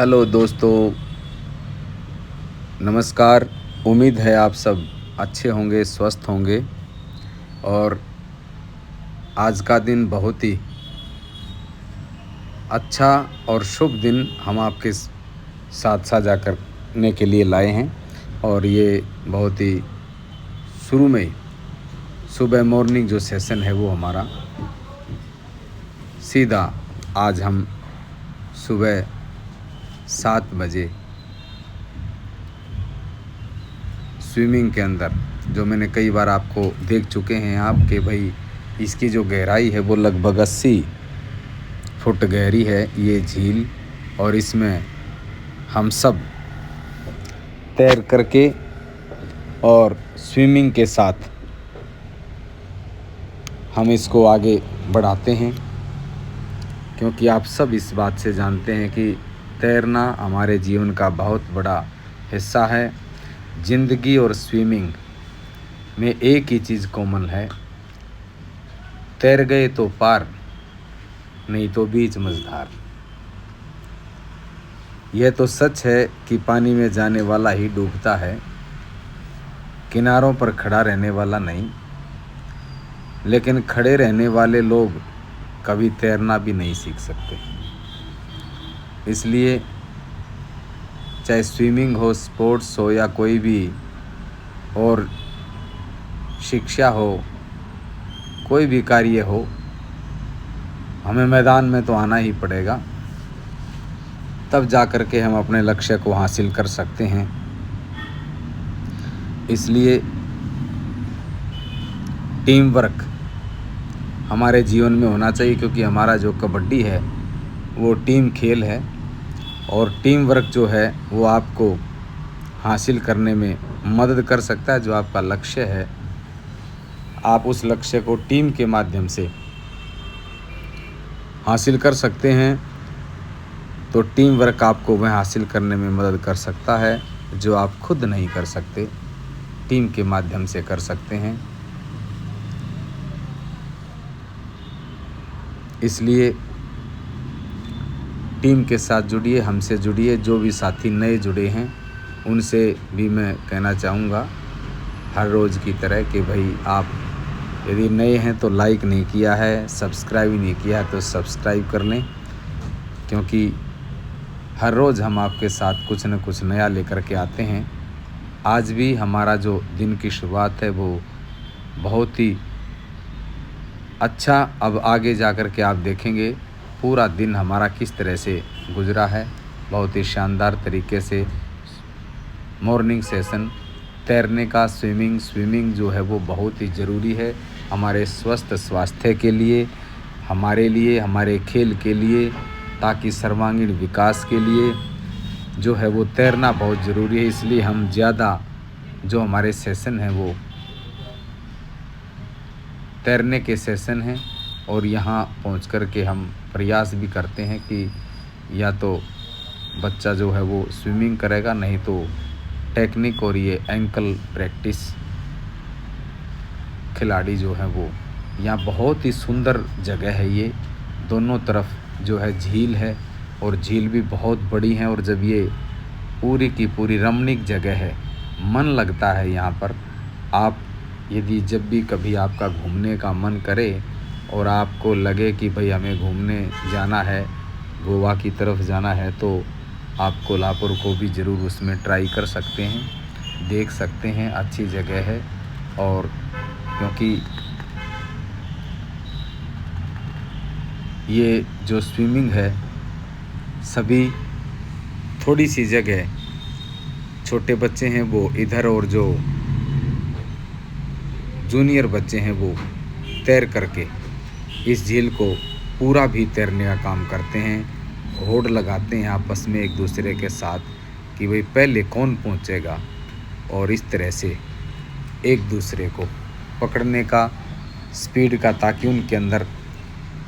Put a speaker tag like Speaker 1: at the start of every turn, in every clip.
Speaker 1: Hello दोस्तों, नमस्कार। उम्मीद है आप सब अच्छे होंगे, स्वस्थ होंगे। और आज का दिन बहुत ही अच्छा और शुभ दिन हम आपके साथ साझा करने के लिए लाए हैं। और ये बहुत ही शुरू में ही सुबह मॉर्निंग जो सेशन है वो हमारा सीधा आज हम सुबह 7 बजे स्विमिंग के अंदर, जो मैंने कई बार आपको देख चुके हैं आप कि भाई इसकी जो गहराई है वो लगभग 80 फुट गहरी है ये झील। और इसमें हम सब तैर करके और स्विमिंग के साथ हम इसको आगे बढ़ाते हैं, क्योंकि आप सब इस बात से जानते हैं कि तैरना हमारे जीवन का बहुत बड़ा हिस्सा है। ज़िंदगी और स्विमिंग में एक ही चीज़ कॉमन है, तैर गए तो पार, नहीं तो बीच मझधार। यह तो सच है कि पानी में जाने वाला ही डूबता है, किनारों पर खड़ा रहने वाला नहीं। लेकिन खड़े रहने वाले लोग कभी तैरना भी नहीं सीख सकते। इसलिए चाहे स्विमिंग हो, स्पोर्ट्स हो, या कोई भी और शिक्षा हो, कोई भी कार्य हो, हमें मैदान में तो आना ही पड़ेगा, तब जा कर के हम अपने लक्ष्य को हासिल कर सकते हैं। इसलिए टीम वर्क हमारे जीवन में होना चाहिए, क्योंकि हमारा जो कबड्डी है वो टीम खेल है। और टीम वर्क जो है वो आपको हासिल करने में मदद कर सकता है। जो आपका लक्ष्य है, आप उस लक्ष्य को टीम के माध्यम से हासिल कर सकते हैं। तो टीम वर्क आपको वह हासिल करने में मदद कर सकता है जो आप खुद नहीं कर सकते, टीम के माध्यम से कर सकते हैं। इसलिए टीम के साथ जुड़िए, हमसे जुड़िए। जो भी साथी नए जुड़े हैं उनसे भी मैं कहना चाहूँगा हर रोज़ की तरह कि भाई आप यदि नए हैं तो लाइक नहीं किया है, सब्सक्राइब नहीं किया है तो सब्सक्राइब कर लें, क्योंकि हर रोज़ हम आपके साथ कुछ न कुछ नया लेकर के आते हैं। आज भी हमारा जो दिन की शुरुआत है वो बहुत ही अच्छा, अब आगे जा कर के आप देखेंगे पूरा दिन हमारा किस तरह से गुजरा है। बहुत ही शानदार तरीके से मॉर्निंग सेशन तैरने का, स्विमिंग जो है वो बहुत ही ज़रूरी है हमारे स्वस्थ स्वास्थ्य के लिए, हमारे लिए, हमारे खेल के लिए, ताकि सर्वांगीण विकास के लिए जो है वो तैरना बहुत ज़रूरी है। इसलिए हम ज़्यादा जो हमारे सेशन हैं वो तैरने के सेशन हैं। और यहाँ पहुँच कर के हम प्रयास भी करते हैं कि या तो बच्चा जो है वो स्विमिंग करेगा, नहीं तो टेक्निक और ये एंकल प्रैक्टिस खिलाड़ी जो है वो। यहाँ बहुत ही सुंदर जगह है ये, दोनों तरफ जो है झील है और झील भी बहुत बड़ी है। और जब ये पूरी की पूरी रमणीक जगह है, मन लगता है यहाँ पर। आप यदि जब भी कभी आपका घूमने का मन करे और आपको लगे कि भाई हमें घूमने जाना है, गोवा की तरफ जाना है, तो आप कोल्हापुर को भी ज़रूर उसमें ट्राई कर सकते हैं, देख सकते हैं। अच्छी जगह है। और क्योंकि ये जो स्विमिंग है सभी थोड़ी सी जगह, छोटे बच्चे हैं वो इधर और जो जूनियर बच्चे हैं वो तैर करके इस झील को पूरा भी तैरने का काम करते हैं। होड़ लगाते हैं आपस में एक दूसरे के साथ कि भाई पहले कौन पहुंचेगा, और इस तरह से एक दूसरे को पकड़ने का, स्पीड का, ताकि उनके अंदर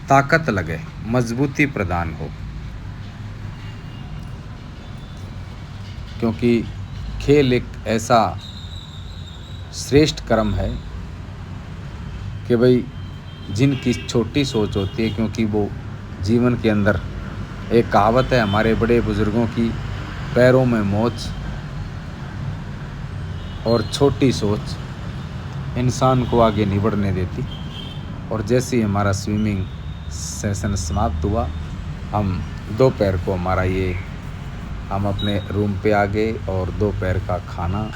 Speaker 1: ताकत लगे, मजबूती प्रदान हो। क्योंकि खेल एक ऐसा श्रेष्ठ कर्म है कि भाई जिनकी छोटी सोच होती है, क्योंकि वो जीवन के अंदर एक कहावत है हमारे बड़े बुज़ुर्गों की, पैरों में मोच और छोटी सोच इंसान को आगे नहीं बढ़ने देती। और जैसे ही हमारा स्विमिंग सेशन समाप्त हुआ, हम दोपहर को हम अपने रूम पे आ गए और दोपहर का खाना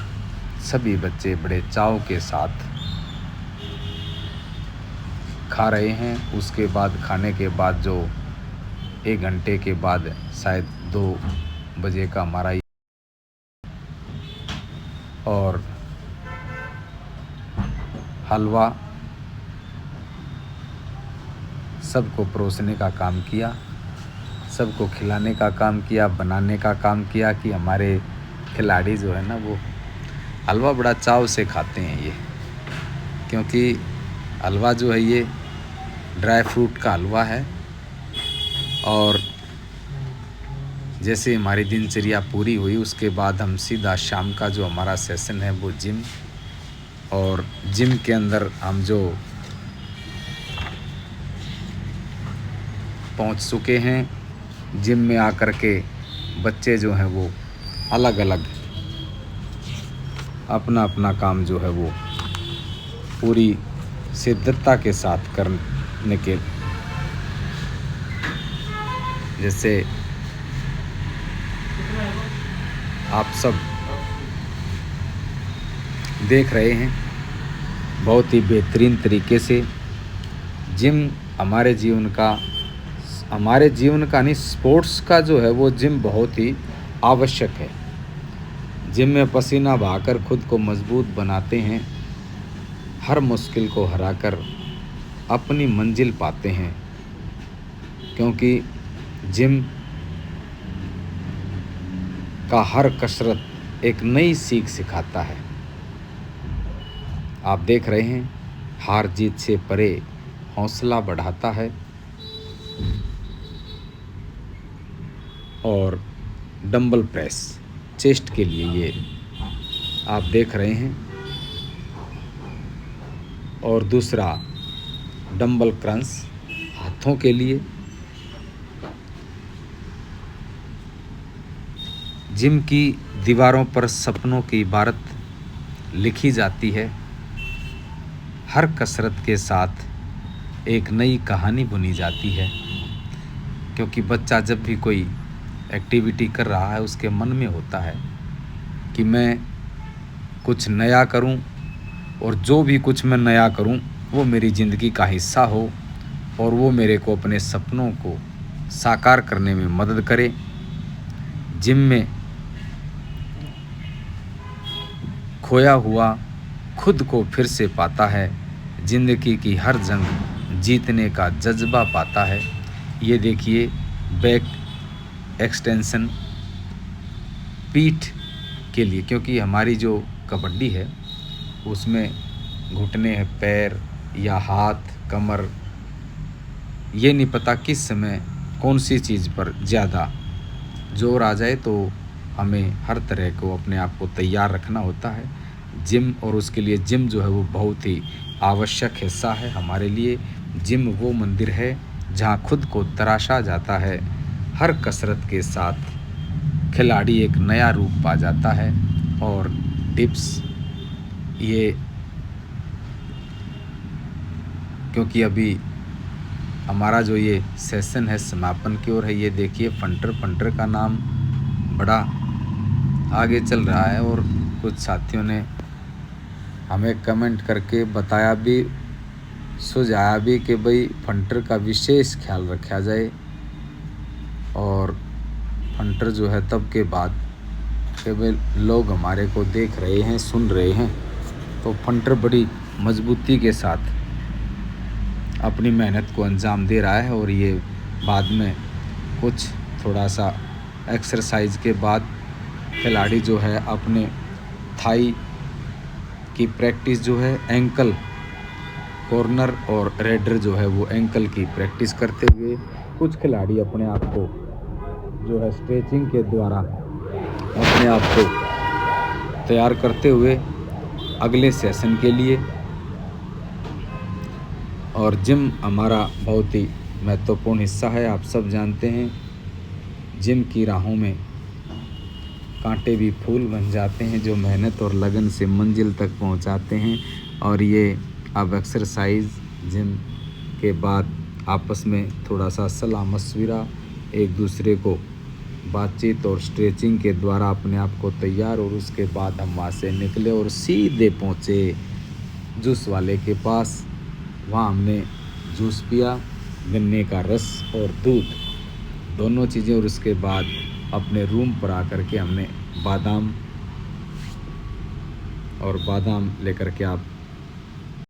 Speaker 1: सभी बच्चे बड़े चाव के साथ खा रहे हैं। उसके बाद खाने के बाद जो 1 घंटे के बाद शायद 2 बजे का हमारा और हलवा सबको परोसने का काम किया, सबको खिलाने का काम किया, बनाने का काम किया कि हमारे खिलाड़ी जो है ना वो हलवा बड़ा चाव से खाते हैं ये, क्योंकि हलवा जो है ये ड्राई फ्रूट का हलवा है। और जैसे हमारी दिनचर्या पूरी हुई उसके बाद हम सीधा शाम का जो हमारा सेशन है वो जिम, और जिम के अंदर हम जो पहुंच चुके हैं। जिम में आकर के बच्चे जो हैं वो अलग अलग अपना अपना काम जो है वो पूरी शिद्दतता के साथ करने के, जैसे आप सब देख रहे हैं बहुत ही बेहतरीन तरीके से जिम हमारे जीवन का नहीं, स्पोर्ट्स का जो है वो जिम बहुत ही आवश्यक है। जिम में पसीना बहाकर खुद को मजबूत बनाते हैं, हर मुश्किल को हराकर अपनी मंजिल पाते हैं, क्योंकि जिम का हर कसरत एक नई सीख सिखाता है। आप देख रहे हैं हार जीत से परे हौसला बढ़ाता है। और डंबल प्रेस चेस्ट के लिए ये आप देख रहे हैं, और दूसरा डंबल क्रंच हाथों के लिए। जिम की दीवारों पर सपनों की इबारत लिखी जाती है, हर कसरत के साथ एक नई कहानी बुनी जाती है, क्योंकि बच्चा जब भी कोई एक्टिविटी कर रहा है उसके मन में होता है कि मैं कुछ नया करूं, और जो भी कुछ मैं नया करूं वो मेरी ज़िंदगी का हिस्सा हो और वो मेरे को अपने सपनों को साकार करने में मदद करे। जिम में खोया हुआ खुद को फिर से पाता है, ज़िंदगी की हर जंग जीतने का जज्बा पाता है। ये देखिए बैक एक्सटेंशन पीठ के लिए, क्योंकि हमारी जो कबड्डी है उसमें घुटने, पैर या हाथ, कमर, ये नहीं पता किस समय कौन सी चीज़ पर ज़्यादा जोर आ जाए, तो हमें हर तरह को अपने आप को तैयार रखना होता है जिम। और उसके लिए जिम जो है वो बहुत ही आवश्यक हिस्सा है हमारे लिए। जिम वो मंदिर है जहाँ खुद को तराशा जाता है, हर कसरत के साथ खिलाड़ी एक नया रूप पा जाता है। और टिप्स ये, क्योंकि अभी हमारा जो ये सेशन है समापन की ओर है, ये देखिए फंटर का नाम बड़ा आगे चल रहा है, और कुछ साथियों ने हमें कमेंट करके बताया भी, सुझाया भी कि भाई फंटर का विशेष ख्याल रखा जाए। और फंटर जो है तब के बाद केवल लोग हमारे को देख रहे हैं, सुन रहे हैं, तो फंटर बड़ी मजबूती के साथ अपनी मेहनत को अंजाम दे रहा है। और ये बाद में कुछ थोड़ा सा एक्सरसाइज के बाद खिलाड़ी जो है अपने थाई की प्रैक्टिस जो है, एंकल कॉर्नर और रेडर जो है वो एंकल की प्रैक्टिस करते हुए, कुछ खिलाड़ी अपने आप को जो है स्ट्रेचिंग के द्वारा अपने आप को तैयार करते हुए अगले सेशन के लिए। और जिम हमारा बहुत ही महत्वपूर्ण हिस्सा है, आप सब जानते हैं। जिम की राहों में कांटे भी फूल बन जाते हैं, जो मेहनत और लगन से मंजिल तक पहुंचाते हैं। और ये अब एक्सरसाइज जिम के बाद आपस में थोड़ा सा सलाह मशविरा, एक दूसरे को बातचीत और स्ट्रेचिंग के द्वारा अपने आप को तैयार, और उसके बाद हम वहाँ से निकले और सीधे पहुँचे जूस वाले के पास। वहाँ हमने जूस पिया, गन्ने का रस और दूध दोनों चीज़ें, और उसके बाद अपने रूम पर आकर के हमने बादाम लेकर के आप